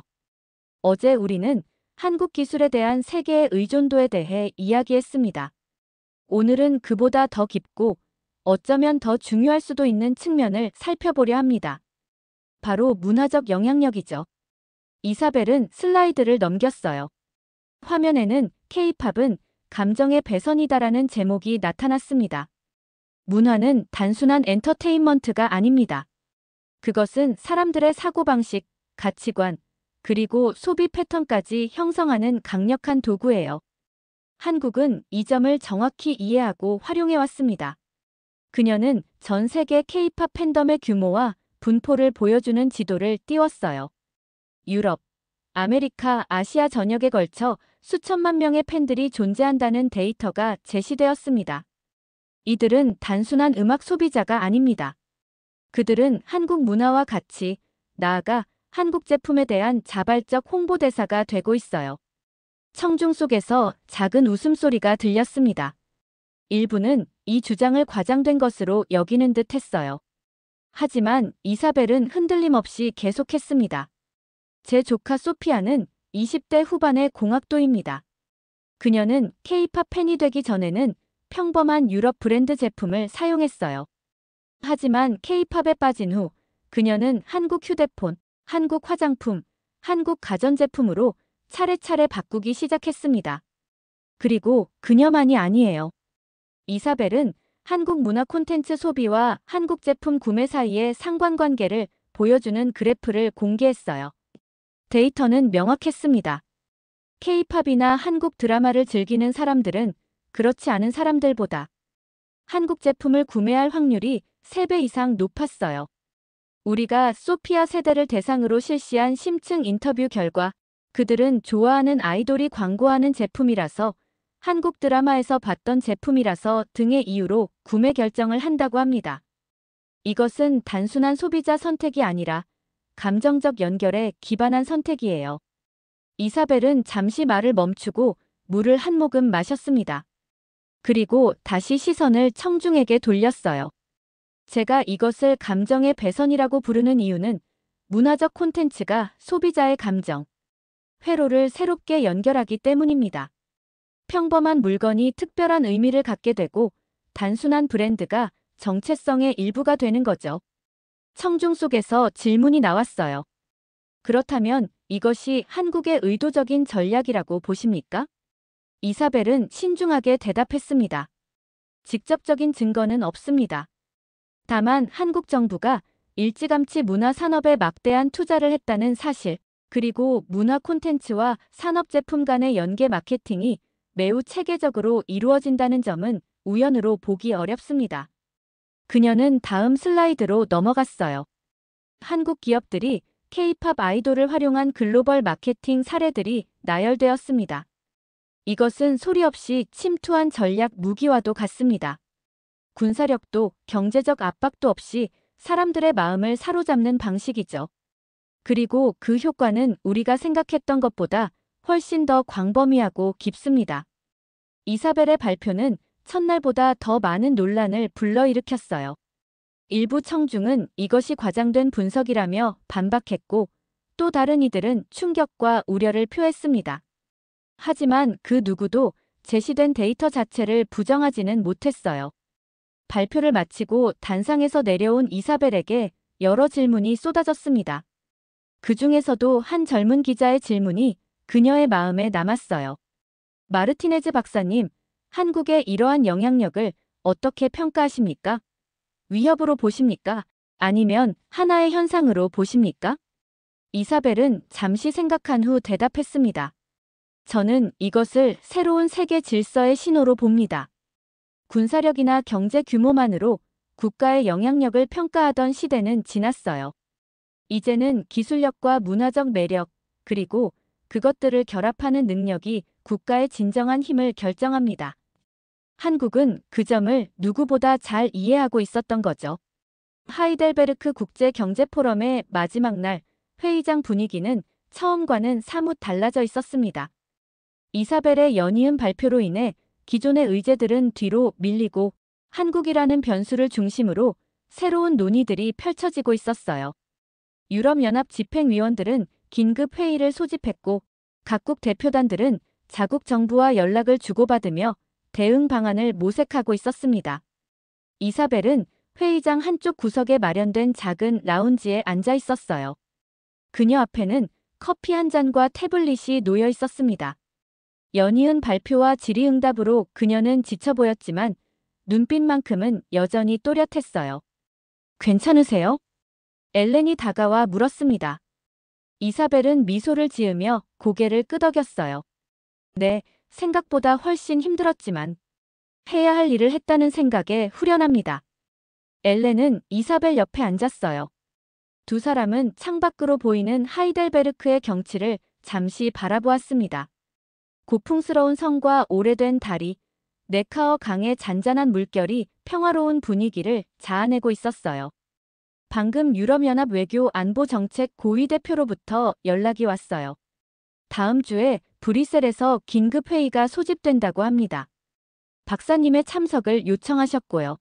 A: 어제 우리는 한국 기술에 대한 세계의 의존도에 대해 이야기했습니다. 오늘은 그보다 더 깊고 어쩌면 더 중요할 수도 있는 측면을 살펴보려 합니다. 바로 문화적 영향력이죠. 이사벨은 슬라이드를 넘겼어요. 화면에는 K-팝은 감정의 배선이다라는 제목이 나타났습니다. 문화는 단순한 엔터테인먼트가 아닙니다. 그것은 사람들의 사고방식, 가치관, 그리고 소비 패턴까지 형성하는 강력한 도구예요. 한국은 이 점을 정확히 이해하고 활용해왔습니다. 그녀는 전 세계 K-팝 팬덤의 규모와 분포를 보여주는 지도를 띄웠어요. 유럽, 아메리카, 아시아 전역에 걸쳐 수천만 명의 팬들이 존재한다는 데이터가 제시되었습니다. 이들은 단순한 음악 소비자가 아닙니다. 그들은 한국 문화와 가치, 나아가 한국 제품에 대한 자발적 홍보대사가 되고 있어요. 청중 속에서 작은 웃음소리가 들렸습니다. 일부는 이 주장을 과장된 것으로 여기는 듯 했어요. 하지만 이사벨은 흔들림 없이 계속했습니다. 제 조카 소피아는 20대 후반의 공학도입니다. 그녀는 K-팝 팬이 되기 전에는 평범한 유럽 브랜드 제품을 사용했어요. 하지만 K-팝에 빠진 후 그녀는 한국 휴대폰, 한국 화장품, 한국 가전제품으로 차례차례 바꾸기 시작했습니다. 그리고 그녀만이 아니에요. 이사벨은 한국 문화 콘텐츠 소비와 한국 제품 구매 사이의 상관관계를 보여주는 그래프를 공개했어요. 데이터는 명확했습니다. K-팝이나 한국 드라마를 즐기는 사람들은 그렇지 않은 사람들보다 한국 제품을 구매할 확률이 3배 이상 높았어요. 우리가 소피아 세대를 대상으로 실시한 심층 인터뷰 결과 그들은 좋아하는 아이돌이 광고하는 제품이라서, 한국 드라마에서 봤던 제품이라서 등의 이유로 구매 결정을 한다고 합니다. 이것은 단순한 소비자 선택이 아니라 감정적 연결에 기반한 선택이에요. 이사벨은 잠시 말을 멈추고 물을 한 모금 마셨습니다. 그리고 다시 시선을 청중에게 돌렸어요. 제가 이것을 감정의 배선이라고 부르는 이유는 문화적 콘텐츠가 소비자의 감정, 회로를 새롭게 연결하기 때문입니다. 평범한 물건이 특별한 의미를 갖게 되고 단순한 브랜드가 정체성의 일부가 되는 거죠. 청중 속에서 질문이 나왔어요. 그렇다면 이것이 한국의 의도적인 전략이라고 보십니까? 이사벨은 신중하게 대답했습니다. 직접적인 증거는 없습니다. 다만 한국 정부가 일찌감치 문화 산업에 막대한 투자를 했다는 사실, 그리고 문화 콘텐츠와 산업 제품 간의 연계 마케팅이 매우 체계적으로 이루어진다는 점은 우연으로 보기 어렵습니다. 그녀는 다음 슬라이드로 넘어갔어요. 한국 기업들이 K-팝 아이돌을 활용한 글로벌 마케팅 사례들이 나열되었습니다. 이것은 소리 없이 침투한 전략 무기와도 같습니다. 군사력도 경제적 압박도 없이 사람들의 마음을 사로잡는 방식이죠. 그리고 그 효과는 우리가 생각했던 것보다 훨씬 더 광범위하고 깊습니다. 이사벨의 발표는 첫날보다 더 많은 논란을 불러일으켰어요. 일부 청중은 이것이 과장된 분석이라며 반박했고, 또 다른 이들은 충격과 우려를 표했습니다. 하지만 그 누구도 제시된 데이터 자체를 부정하지는 못했어요. 발표를 마치고 단상에서 내려온 이사벨에게 여러 질문이 쏟아졌습니다. 그 중에서도 한 젊은 기자의 질문이 그녀의 마음에 남았어요. 마르티네즈 박사님, 한국의 이러한 영향력을 어떻게 평가하십니까? 위협으로 보십니까? 아니면 하나의 현상으로 보십니까? 이사벨은 잠시 생각한 후 대답했습니다. 저는 이것을 새로운 세계 질서의 신호로 봅니다. 군사력이나 경제 규모만으로 국가의 영향력을 평가하던 시대는 지났어요. 이제는 기술력과 문화적 매력, 그리고 그것들을 결합하는 능력이 국가의 진정한 힘을 결정합니다. 한국은 그 점을 누구보다 잘 이해하고 있었던 거죠. 하이델베르크 국제경제포럼의 마지막 날, 회의장 분위기는 처음과는 사뭇 달라져 있었습니다. 이사벨의 연이은 발표로 인해 기존의 의제들은 뒤로 밀리고 한국이라는 변수를 중심으로 새로운 논의들이 펼쳐지고 있었어요. 유럽연합 집행위원들은 긴급 회의를 소집했고 각국 대표단들은 자국 정부와 연락을 주고받으며 대응 방안을 모색하고 있었습니다. 이사벨은 회의장 한쪽 구석에 마련된 작은 라운지에 앉아 있었어요. 그녀 앞에는 커피 한 잔과 태블릿이 놓여 있었습니다. 연이은 발표와 질의응답으로 그녀는 지쳐 보였지만 눈빛만큼은 여전히 또렷했어요. 괜찮으세요? 엘렌이 다가와 물었습니다. 이사벨은 미소를 지으며 고개를 끄덕였어요. 네, 생각보다 훨씬 힘들었지만 해야 할 일을 했다는 생각에 후련합니다. 엘렌은 이사벨 옆에 앉았어요. 두 사람은 창밖으로 보이는 하이델베르크의 경치를 잠시 바라보았습니다. 고풍스러운 성과 오래된 다리, 네카어 강의 잔잔한 물결이 평화로운 분위기를 자아내고 있었어요. 방금 유럽연합 외교 안보정책 고위 대표로부터 연락이 왔어요. 다음 주에 브뤼셀에서 긴급 회의가 소집된다고 합니다. 박사님의 참석을 요청하셨고요.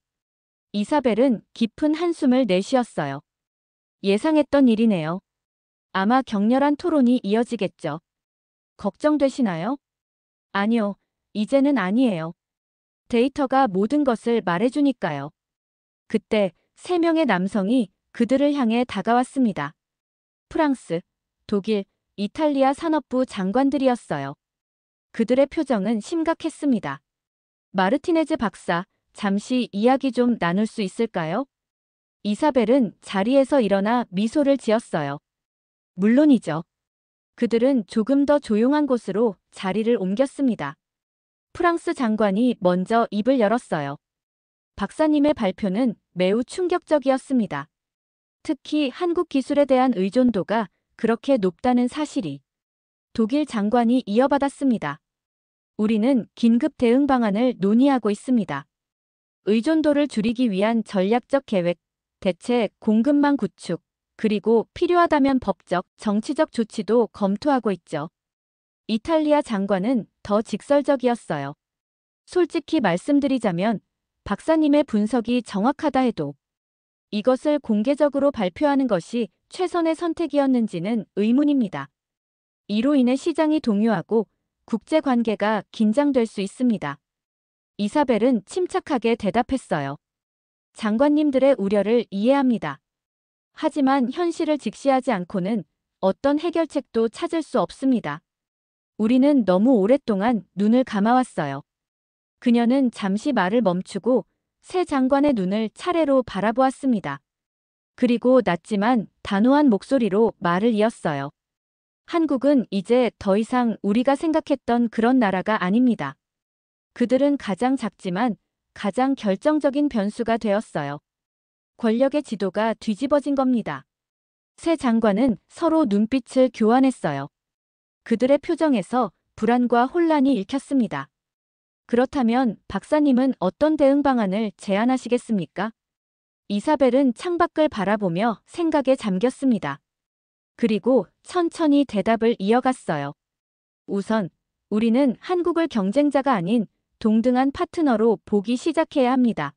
A: 이사벨은 깊은 한숨을 내쉬었어요. 예상했던 일이네요. 아마 격렬한 토론이 이어지겠죠. 걱정되시나요? 아니요, 이제는 아니에요. 데이터가 모든 것을 말해주니까요. 그때 3명의 남성이 그들을 향해 다가왔습니다. 프랑스, 독일, 이탈리아 산업부 장관들이었어요. 그들의 표정은 심각했습니다. 마르티네즈 박사, 잠시 이야기 좀 나눌 수 있을까요? 이사벨은 자리에서 일어나 미소를 지었어요. 물론이죠. 그들은 조금 더 조용한 곳으로 자리를 옮겼습니다. 프랑스 장관이 먼저 입을 열었어요. 박사님의 발표는 매우 충격적이었습니다. 특히 한국 기술에 대한 의존도가 그렇게 높다는 사실이. 독일 장관이 이어받았습니다. 우리는 긴급 대응 방안을 논의하고 있습니다. 의존도를 줄이기 위한 전략적 계획, 대체 공급망 구축, 그리고 필요하다면 법적, 정치적 조치도 검토하고 있죠. 이탈리아 장관은 더 직설적이었어요. 솔직히 말씀드리자면 박사님의 분석이 정확하다 해도 이것을 공개적으로 발표하는 것이 최선의 선택이었는지는 의문입니다. 이로 인해 시장이 동요하고 국제관계가 긴장될 수 있습니다. 이사벨은 침착하게 대답했어요. 장관님들의 우려를 이해합니다. 하지만 현실을 직시하지 않고는 어떤 해결책도 찾을 수 없습니다. 우리는 너무 오랫동안 눈을 감아왔어요. 그녀는 잠시 말을 멈추고 새 장관의 눈을 차례로 바라보았습니다. 그리고 낮지만 단호한 목소리로 말을 이었어요. 한국은 이제 더 이상 우리가 생각했던 그런 나라가 아닙니다. 그들은 가장 작지만 가장 결정적인 변수가 되었어요. 권력의 지도가 뒤집어진 겁니다. 새 장관은 서로 눈빛을 교환했어요. 그들의 표정에서 불안과 혼란이 읽혔습니다. 그렇다면 박사님은 어떤 대응 방안을 제안하시겠습니까? 이사벨은 창밖을 바라보며 생각에 잠겼습니다. 그리고 천천히 대답을 이어갔어요. 우선 우리는 한국을 경쟁자가 아닌 동등한 파트너로 보기 시작해야 합니다.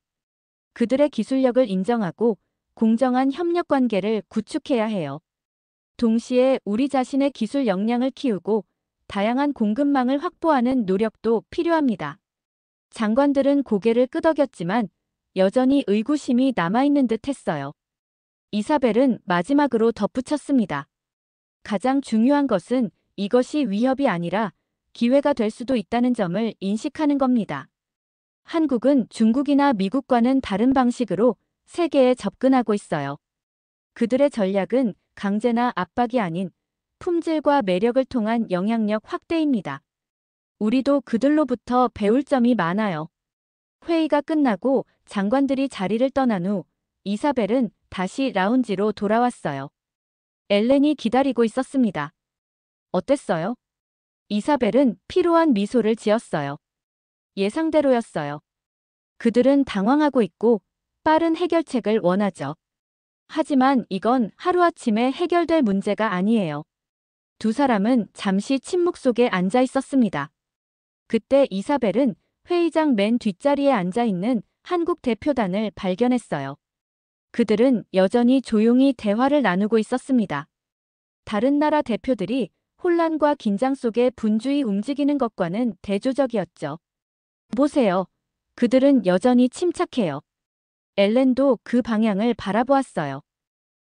A: 그들의 기술력을 인정하고 공정한 협력 관계를 구축해야 해요. 동시에 우리 자신의 기술 역량을 키우고 다양한 공급망을 확보하는 노력도 필요합니다. 장관들은 고개를 끄덕였지만 여전히 의구심이 남아있는 듯 했어요. 이사벨은 마지막으로 덧붙였습니다. 가장 중요한 것은 이것이 위협이 아니라 기회가 될 수도 있다는 점을 인식하는 겁니다. 한국은 중국이나 미국과는 다른 방식으로 세계에 접근하고 있어요. 그들의 전략은 강제나 압박이 아닌 품질과 매력을 통한 영향력 확대입니다. 우리도 그들로부터 배울 점이 많아요. 회의가 끝나고 장관들이 자리를 떠난 후 이사벨은 다시 라운지로 돌아왔어요. 엘렌이 기다리고 있었습니다. 어땠어요? 이사벨은 피로한 미소를 지었어요. 예상대로였어요. 그들은 당황하고 있고 빠른 해결책을 원하죠. 하지만 이건 하루아침에 해결될 문제가 아니에요. 두 사람은 잠시 침묵 속에 앉아 있었습니다. 그때 이사벨은 회의장 맨 뒷자리에 앉아 있는 한국 대표단을 발견했어요. 그들은 여전히 조용히 대화를 나누고 있었습니다. 다른 나라 대표들이 혼란과 긴장 속에 분주히 움직이는 것과는 대조적이었죠. 보세요. 그들은 여전히 침착해요. 엘렌도 그 방향을 바라보았어요.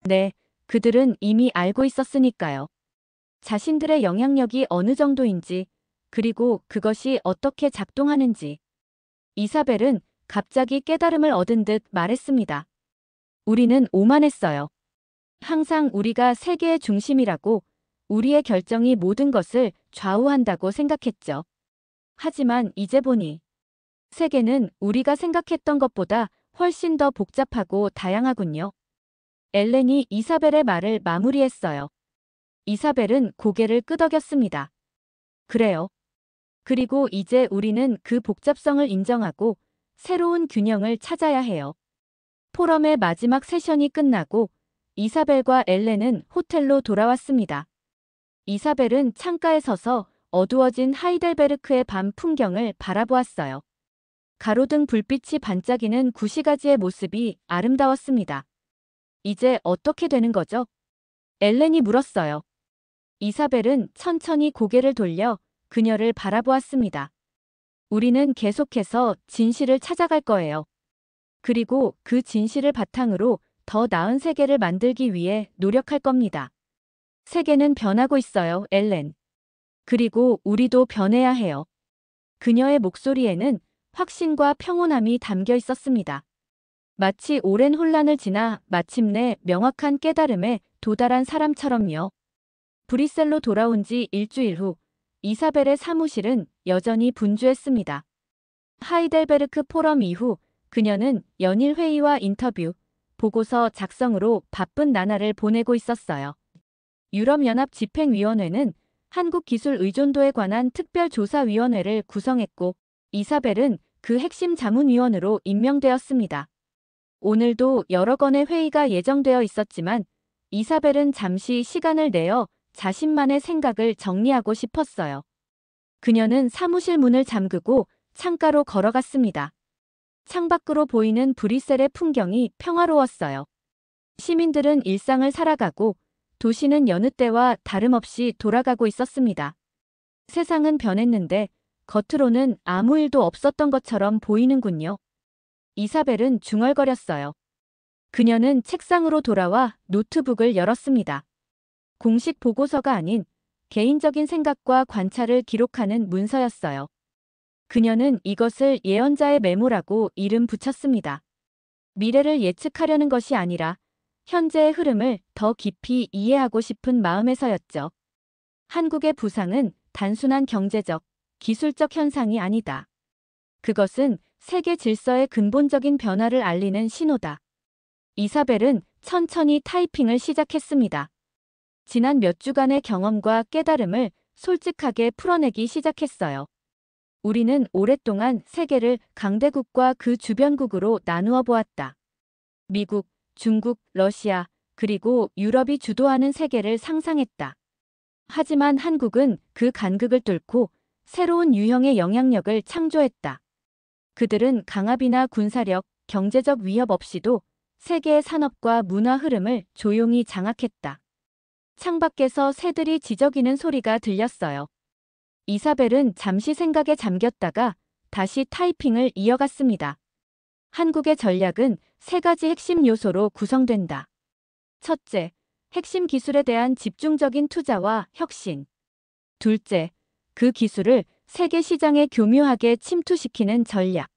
A: 네, 그들은 이미 알고 있었으니까요. 자신들의 영향력이 어느 정도인지, 그리고 그것이 어떻게 작동하는지. 이사벨은 갑자기 깨달음을 얻은 듯 말했습니다. 우리는 오만했어요. 항상 우리가 세계의 중심이라고, 우리의 결정이 모든 것을 좌우한다고 생각했죠. 하지만 이제 보니 세계는 우리가 생각했던 것보다 훨씬 더 복잡하고 다양하군요. 엘렌이 이사벨의 말을 마무리했어요. 이사벨은 고개를 끄덕였습니다. 그래요. 그리고 이제 우리는 그 복잡성을 인정하고 새로운 균형을 찾아야 해요. 포럼의 마지막 세션이 끝나고 이사벨과 엘렌은 호텔로 돌아왔습니다. 이사벨은 창가에 서서 어두워진 하이델베르크의 밤 풍경을 바라보았어요. 가로등 불빛이 반짝이는 구시가지의 모습이 아름다웠습니다. 이제 어떻게 되는 거죠? 엘렌이 물었어요. 이사벨은 천천히 고개를 돌려 그녀를 바라보았습니다. 우리는 계속해서 진실을 찾아갈 거예요. 그리고 그 진실을 바탕으로 더 나은 세계를 만들기 위해 노력할 겁니다. 세계는 변하고 있어요, 엘렌. 그리고 우리도 변해야 해요. 그녀의 목소리에는 확신과 평온함이 담겨 있었습니다. 마치 오랜 혼란을 지나 마침내 명확한 깨달음에 도달한 사람처럼요. 브뤼셀로 돌아온 지 일주일 후 이사벨의 사무실은 여전히 분주했습니다. 하이델베르크 포럼 이후 그녀는 연일 회의와 인터뷰, 보고서 작성으로 바쁜 나날을 보내고 있었어요. 유럽연합 집행위원회는 한국 기술 의존도에 관한 특별조사위원회를 구성했고 이사벨은 그 핵심 자문위원으로 임명되었습니다. 오늘도 여러 건의 회의가 예정되어 있었지만 이사벨은 잠시 시간을 내어 자신만의 생각을 정리하고 싶었어요. 그녀는 사무실 문을 잠그고 창가로 걸어갔습니다. 창밖으로 보이는 브뤼셀의 풍경이 평화로웠어요. 시민들은 일상을 살아가고 도시는 여느 때와 다름없이 돌아가고 있었습니다. 세상은 변했는데 겉으로는 아무 일도 없었던 것처럼 보이는군요. 이사벨은 중얼거렸어요. 그녀는 책상으로 돌아와 노트북을 열었습니다. 공식 보고서가 아닌 개인적인 생각과 관찰을 기록하는 문서였어요. 그녀는 이것을 예언자의 메모라고 이름 붙였습니다. 미래를 예측하려는 것이 아니라 현재의 흐름을 더 깊이 이해하고 싶은 마음에서였죠. 한국의 부상은 단순한 경제적, 기술적 현상이 아니다. 그것은 세계 질서의 근본적인 변화를 알리는 신호다. 이사벨은 천천히 타이핑을 시작했습니다. 지난 몇 주간의 경험과 깨달음을 솔직하게 풀어내기 시작했어요. 우리는 오랫동안 세계를 강대국과 그 주변국으로 나누어 보았다. 미국, 중국, 러시아, 그리고 유럽이 주도하는 세계를 상상했다. 하지만 한국은 그 간극을 뚫고 새로운 유형의 영향력을 창조했다. 그들은 강압이나 군사력, 경제적 위협 없이도 세계의 산업과 문화 흐름을 조용히 장악했다. 창밖에서 새들이 지저귀는 소리가 들렸어요. 이사벨은 잠시 생각에 잠겼다가 다시 타이핑을 이어갔습니다. 한국의 전략은 세 가지 핵심 요소로 구성된다. 첫째, 핵심 기술에 대한 집중적인 투자와 혁신. 둘째, 그 기술을 세계 시장에 교묘하게 침투시키는 전략.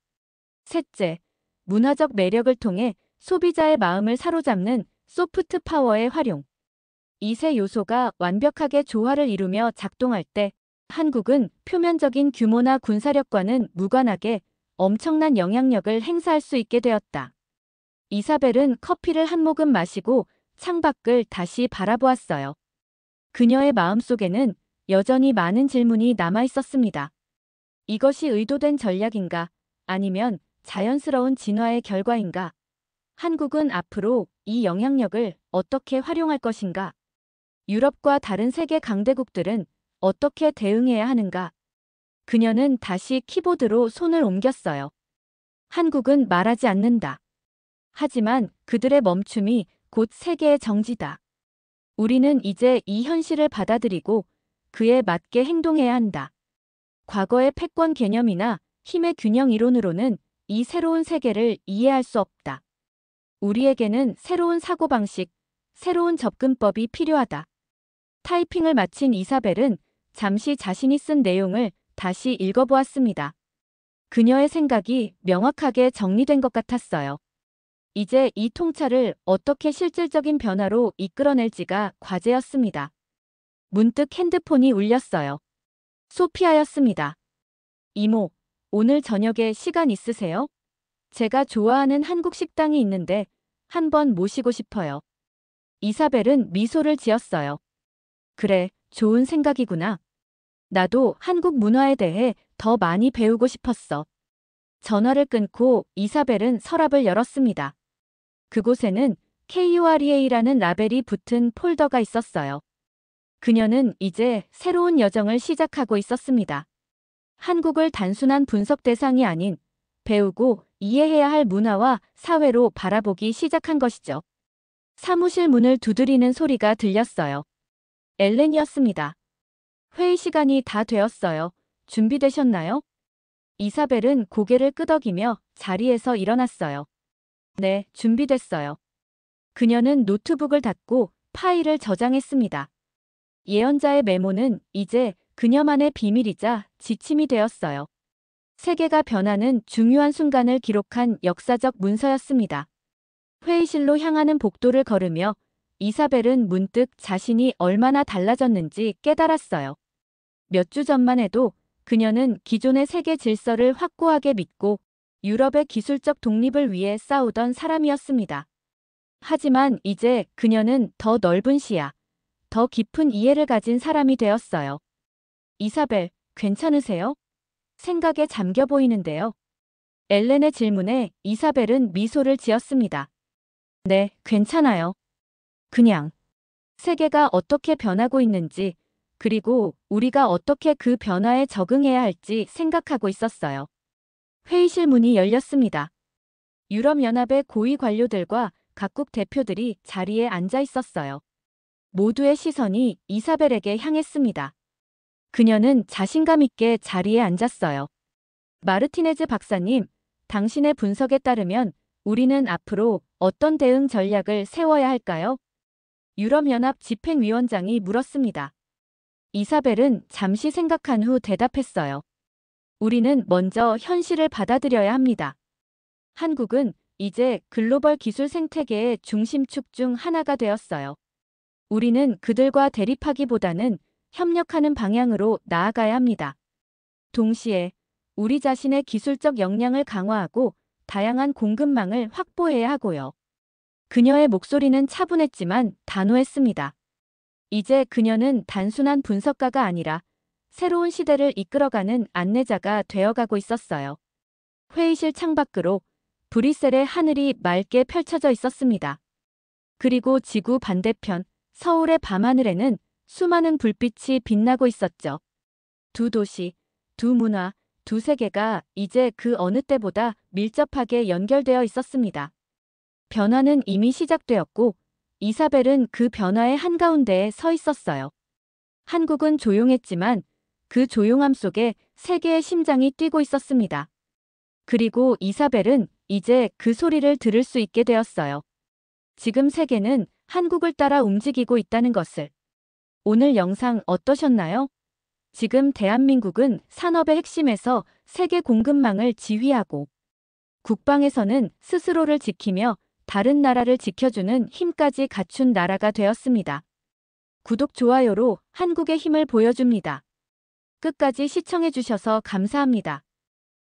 A: 셋째, 문화적 매력을 통해 소비자의 마음을 사로잡는 소프트 파워의 활용. 이 세 요소가 완벽하게 조화를 이루며 작동할 때 한국은 표면적인 규모나 군사력과는 무관하게 엄청난 영향력을 행사할 수 있게 되었다. 이사벨은 커피를 한 모금 마시고 창밖을 다시 바라보았어요. 그녀의 마음속에는 여전히 많은 질문이 남아 있었습니다. 이것이 의도된 전략인가? 아니면 자연스러운 진화의 결과인가? 한국은 앞으로 이 영향력을 어떻게 활용할 것인가? 유럽과 다른 세계 강대국들은 어떻게 대응해야 하는가? 그녀는 다시 키보드로 손을 옮겼어요. 한국은 말하지 않는다. 하지만 그들의 멈춤이 곧 세계의 정지다. 우리는 이제 이 현실을 받아들이고 그에 맞게 행동해야 한다. 과거의 패권 개념이나 힘의 균형 이론으로는 이 새로운 세계를 이해할 수 없다. 우리에게는 새로운 사고방식, 새로운 접근법이 필요하다. 타이핑을 마친 이사벨은 잠시 자신이 쓴 내용을 다시 읽어보았습니다. 그녀의 생각이 명확하게 정리된 것 같았어요. 이제 이 통찰을 어떻게 실질적인 변화로 이끌어낼지가 과제였습니다. 문득 핸드폰이 울렸어요. 소피아였습니다. 이모, 오늘 저녁에 시간 있으세요? 제가 좋아하는 한국 식당이 있는데 한번 모시고 싶어요. 이사벨은 미소를 지었어요. 그래, 좋은 생각이구나. 나도 한국 문화에 대해 더 많이 배우고 싶었어. 전화를 끊고 이사벨은 서랍을 열었습니다. 그곳에는 KUREA라는 라벨이 붙은 폴더가 있었어요. 그녀는 이제 새로운 여정을 시작하고 있었습니다. 한국을 단순한 분석 대상이 아닌 배우고 이해해야 할 문화와 사회로 바라보기 시작한 것이죠. 사무실 문을 두드리는 소리가 들렸어요. 엘렌이었습니다. 회의 시간이 다 되었어요. 준비되셨나요? 이사벨은 고개를 끄덕이며 자리에서 일어났어요. 네, 준비됐어요. 그녀는 노트북을 닫고 파일을 저장했습니다. 예언자의 메모는 이제 그녀만의 비밀이자 지침이 되었어요. 세계가 변하는 중요한 순간을 기록한 역사적 문서였습니다. 회의실로 향하는 복도를 걸으며 이사벨은 문득 자신이 얼마나 달라졌는지 깨달았어요. 몇 주 전만 해도 그녀는 기존의 세계 질서를 확고하게 믿고 유럽의 기술적 독립을 위해 싸우던 사람이었습니다. 하지만 이제 그녀는 더 넓은 시야, 더 깊은 이해를 가진 사람이 되었어요. 이사벨, 괜찮으세요? 생각에 잠겨 보이는데요. 엘렌의 질문에 이사벨은 미소를 지었습니다. 네, 괜찮아요. 그냥 세계가 어떻게 변하고 있는지, 그리고 우리가 어떻게 그 변화에 적응해야 할지 생각하고 있었어요. 회의실 문이 열렸습니다. 유럽연합의 고위 관료들과 각국 대표들이 자리에 앉아 있었어요. 모두의 시선이 이사벨에게 향했습니다. 그녀는 자신감 있게 자리에 앉았어요. 마르티네즈 박사님, 당신의 분석에 따르면 우리는 앞으로 어떤 대응 전략을 세워야 할까요? 유럽연합 집행위원장이 물었습니다. 이사벨은 잠시 생각한 후 대답했어요. 우리는 먼저 현실을 받아들여야 합니다. 한국은 이제 글로벌 기술 생태계의 중심축 중 하나가 되었어요. 우리는 그들과 대립하기보다는 협력하는 방향으로 나아가야 합니다. 동시에 우리 자신의 기술적 역량을 강화하고 다양한 공급망을 확보해야 하고요. 그녀의 목소리는 차분했지만 단호했습니다. 이제 그녀는 단순한 분석가가 아니라 새로운 시대를 이끌어가는 안내자가 되어가고 있었어요. 회의실 창밖으로 브뤼셀의 하늘이 맑게 펼쳐져 있었습니다. 그리고 지구 반대편 서울의 밤하늘에는 수많은 불빛이 빛나고 있었죠. 두 도시, 두 문화, 두 세계가 이제 그 어느 때보다 밀접하게 연결되어 있었습니다. 변화는 이미 시작되었고 이사벨은 그 변화의 한가운데에 서 있었어요. 한국은 조용했지만 그 조용함 속에 세계의 심장이 뛰고 있었습니다. 그리고 이사벨은 이제 그 소리를 들을 수 있게 되었어요. 지금 세계는 한국을 따라 움직이고 있다는 것을. 오늘 영상 어떠셨나요? 지금 대한민국은 산업의 핵심에서 세계 공급망을 지휘하고 국방에서는 스스로를 지키며 다른 나라를 지켜주는 힘까지 갖춘 나라가 되었습니다. 구독, 좋아요로 한국의 힘을 보여줍니다. 끝까지 시청해주셔서 감사합니다.